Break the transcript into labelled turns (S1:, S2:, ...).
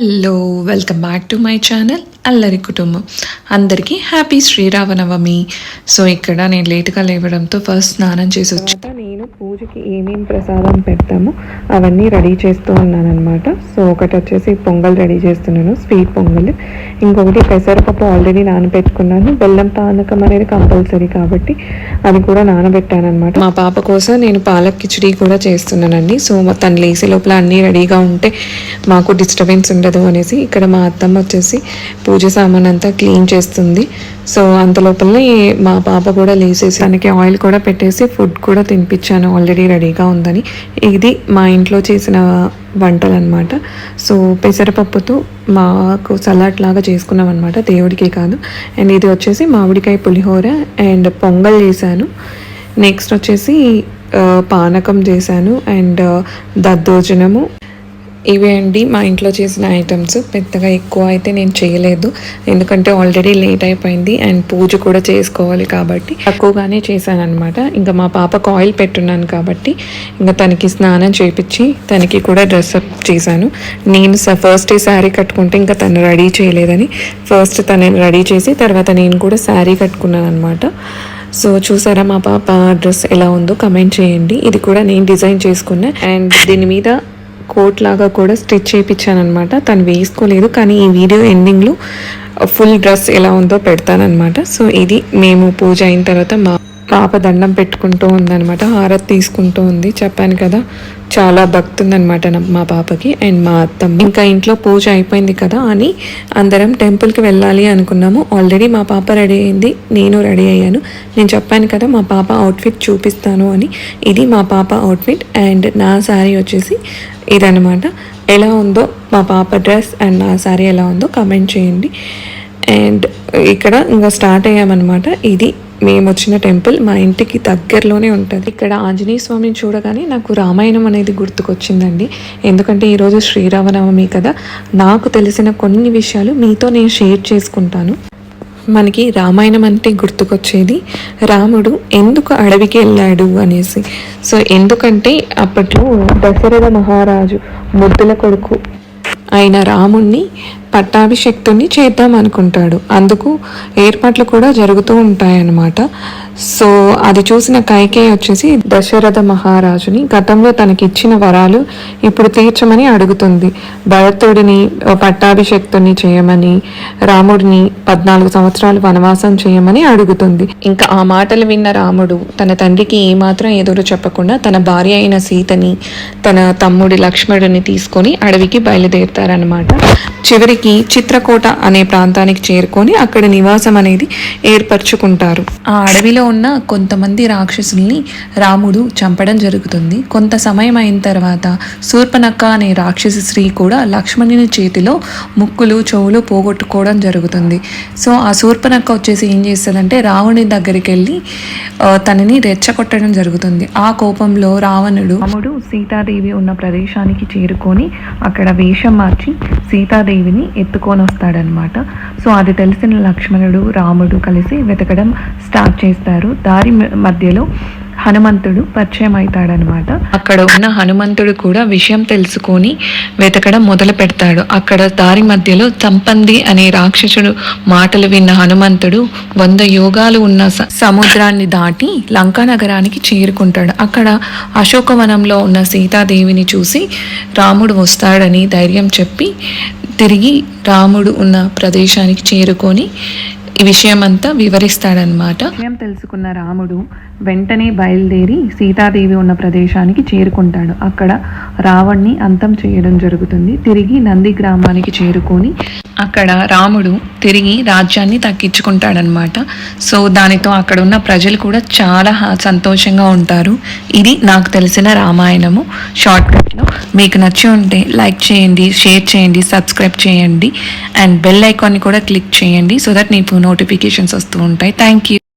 S1: Hello, welcome back to my channel అల్లరి కుటుంబం. అందరికీ హ్యాపీ శ్రీరామనవమి. సో ఇక్కడ నేను లేట్గా లేవడంతో ఫస్ట్ స్నానం చేసి వచ్చాక నేను పూజకి ఏమేమి ప్రసాదం పెడతామో అవన్నీ రెడీ చేస్తూ ఉన్నానమాట. సో ఒకటి వచ్చేసి పొంగల్ రెడీ చేస్తున్నాను, స్వీట్ పొంగల్. ఇంకొకటి పెసరపప్పు ఆల్రెడీ నానబెట్టుకున్నాను. బెల్లం పానకం అనేది కంపల్సరీ కాబట్టి అది కూడా నానబెట్టాను అనమాట. మా పాప కోసం నేను పాలక్ కిచడీ కూడా చేస్తున్నానండి. సో తను లేసే లోపల అన్నీ రెడీగా ఉంటే మాకు డిస్టర్బెన్స్ ఉండదు అనేసి ఇక్కడ మా అత్తమ్మ వచ్చేసి పూజ సామాన్ అంతా క్లీన్ చేస్తుంది. సో అంత లోపలనే మా పాప కూడా లేసేసి తనకి ఆయిల్ కూడా పెట్టేసి ఫుడ్ కూడా తినిపించాను, ఆల్రెడీ రెడీగా ఉందని. ఇది మా ఇంట్లో చేసిన వంటలు అనమాట. సో పెసరపప్పుతో మాకు సలాడ్ లాగా చేసుకున్నాం అనమాట, దేవుడికి కాదు. అండ్ ఇది వచ్చేసి మామిడికాయ పులిహోర అండ్ పొంగల్ చేశాను. నెక్స్ట్ వచ్చేసి పానకం చేశాను అండ్ దద్దోజనము. ఇవే అండి మా ఇంట్లో చేసిన ఐటమ్స్. పెద్దగా ఎక్కువ అయితే నేను చేయలేదు, ఎందుకంటే ఆల్రెడీ లేట్ అయిపోయింది అండ్ పూజ కూడా చేసుకోవాలి కాబట్టి తక్కువగానే చేశాను అనమాట. ఇంకా మా పాపకు ఆయిల్ పెట్టున్నాను కాబట్టి ఇంకా తనకి స్నానం చేయించి తనకి కూడా డ్రెస్అప్ చేశాను. నేను ఫస్ట్ శారీ కట్టుకుంటే ఇంకా తను రెడీ చేయలేదని ఫస్ట్ తనని రెడీ చేసి తర్వాత నేను కూడా శారీ కట్టుకున్నాను అనమాట. సో చూసారా మా పాప డ్రెస్ ఎలా ఉందో కమెంట్ చేయండి. ఇది కూడా నేను డిజైన్ చేసుకున్నా అండ్ దీని మీద కోట్ లాగా కూడా స్టిచ్ చేయించాను అనమాట. తను వేసుకోలేదు, కానీ ఈ వీడియో ఎండింగ్లో ఫుల్ డ్రెస్ ఎలా ఉందో పెడతానమాట. సో ఇది మేము పూజ అయిన తర్వాత మా పాప దండం పెట్టుకుంటూ ఉందనమాట, హారతి తీసుకుంటూ ఉంది. చెప్పాను కదా చాలా భక్తి ఉందనమాట మా పాపకి. అండ్ మా అత్తమ్మ ఇంకా ఇంట్లో పూజ అయిపోయింది కదా అని అందరం టెంపుల్కి వెళ్ళాలి అనుకున్నాము. ఆల్రెడీ మా పాప రెడీ అయింది, నేను రెడీ అయ్యాను. నేను చెప్పాను కదా మా పాప అవుట్ఫిట్ చూపిస్తాను అని. ఇది మా పాప అవుట్ఫిట్ అండ్ నా శారీ వచ్చేసి ఇదనమాట. ఎలా ఉందో మా పాప డ్రెస్ అండ్ నా శారీ ఎలా ఉందో కమెంట్ చేయండి. అండ్ ఇక్కడ ఇంకా స్టార్ట్ అయ్యామన్నమాట. ఇది మేము వచ్చిన టెంపుల్ మా ఇంటికి దగ్గరలోనే ఉంటుంది. ఇక్కడ ఆంజనేయ స్వామిని చూడగానే నాకు రామాయణం అనేది గుర్తుకొచ్చిందండి. ఎందుకంటే ఈరోజు శ్రీరామనవమి కదా, నాకు తెలిసిన కొన్ని విషయాలు మీతో నేను షేర్ చేసుకుంటాను. మనకి రామాయణం అంటే గుర్తుకొచ్చేది రాముడు ఎందుకు అడవికి వెళ్ళాడు అనేసి. సో ఎందుకంటే అప్పట్లో దశరథ మహారాజు ముద్దుల కొడుకు అయిన రాముణ్ణి పట్టాభిషక్తుని చేద్దాం అనుకుంటాడు. అందుకు ఏర్పాట్లు కూడా జరుగుతూ ఉంటాయన్నమాట. సో అది చూసిన కైకేయి వచ్చేసి దశరథ మహారాజుని గతంలో తనకి ఇచ్చిన వరాలు ఇప్పుడు తీర్చమని అడుగుతుంది. భరతుడిని పట్టాభిషక్తుని చేయమని, రాముడిని 14 సంవత్సరాలు వనవాసం చేయమని అడుగుతుంది. ఇంకా ఆ మాటలు విన్న రాముడు తన తండ్రికి ఏమాత్రం ఎదురు చెప్పకుండా తన భార్య అయిన సీతని, తన తమ్ముడి లక్ష్మణుడిని తీసుకొని అడవికి బయలుదేరుతారనమాట. చివరికి చిత్రకోట అనే ప్రాంతానికి చేరుకొని అక్కడ నివాసం అనేది ఏర్పరచుకుంటారు. ఆ అడవిలో ఉన్న కొంతమంది రాక్షసుల్ని రాముడు చంపడం జరుగుతుంది. కొంత సమయం అయిన తర్వాత శూర్పణఖ అనే రాక్షసి స్త్రీ కూడా లక్ష్మణుని చేతిలో ముక్కులు చెవులు పోగొట్టుకోవడం జరుగుతుంది. సో ఆ శూర్పణఖ వచ్చేసి ఏం చేస్తుందంటే రావణుని దగ్గరికి వెళ్ళి తనని రెచ్చగొట్టడం జరుగుతుంది. ఆ కోపంలో రాముడు సీతాదేవి ఉన్న ప్రదేశానికి చేరుకొని అక్కడ వేషం మార్చి సీతాదేవిని ఎత్తుకొని వస్తాడనమాట. సో అది తెలిసిన లక్ష్మణుడు రాముడు కలిసి వెతకడం స్టార్ట్ చేస్తారు. దారి మధ్యలో హనుమంతుడు పరిచయం అవుతాడనమాట. అక్కడ ఉన్న హనుమంతుడు కూడా విషయం తెలుసుకొని వెతకడం మొదలు పెడతాడు. అక్కడ దారి మధ్యలో సంపంది అనే రాక్షసుడు మాటలు విన్న హనుమంతుడు 100 యోగాలు ఉన్న సముద్రాన్ని దాటి లంకా నగరానికి చేరుకుంటాడు. అక్కడ అశోకవనంలో ఉన్న సీతాదేవిని చూసి రాముడు వస్తాడని ధైర్యం చెప్పి తిరిగి రాముడు ఉన్న ప్రదేశానికి చేరుకొని ఈ విషయం అంతా వివరిస్తాడనమాట. విషయం తెలుసుకున్న రాముడు వెంటనే బయలుదేరి సీతాదేవి ఉన్న ప్రదేశానికి చేరుకుంటాడు. అక్కడ రావణ్ణి అంతం చేయడం జరుగుతుంది. తిరిగి నంది గ్రామానికి చేరుకొని అక్కడ రాముడు తిరిగి రాజ్యాన్ని దక్కించుకుంటాడనమాట. సో దానితో అక్కడ ఉన్న ప్రజలు కూడా చాలా సంతోషంగా ఉంటారు. ఇది నాకు తెలిసిన రామాయణము షార్ట్కట్లో. మీకు నచ్చి ఉంటే లైక్ చేయండి, షేర్ చేయండి, సబ్స్క్రైబ్ చేయండి అండ్ బెల్ ఐకాన్ని కూడా క్లిక్ చేయండి. సో దట్ నీకు నోటిఫికేషన్స్ వస్తూ ఉంటాయి. Thank you.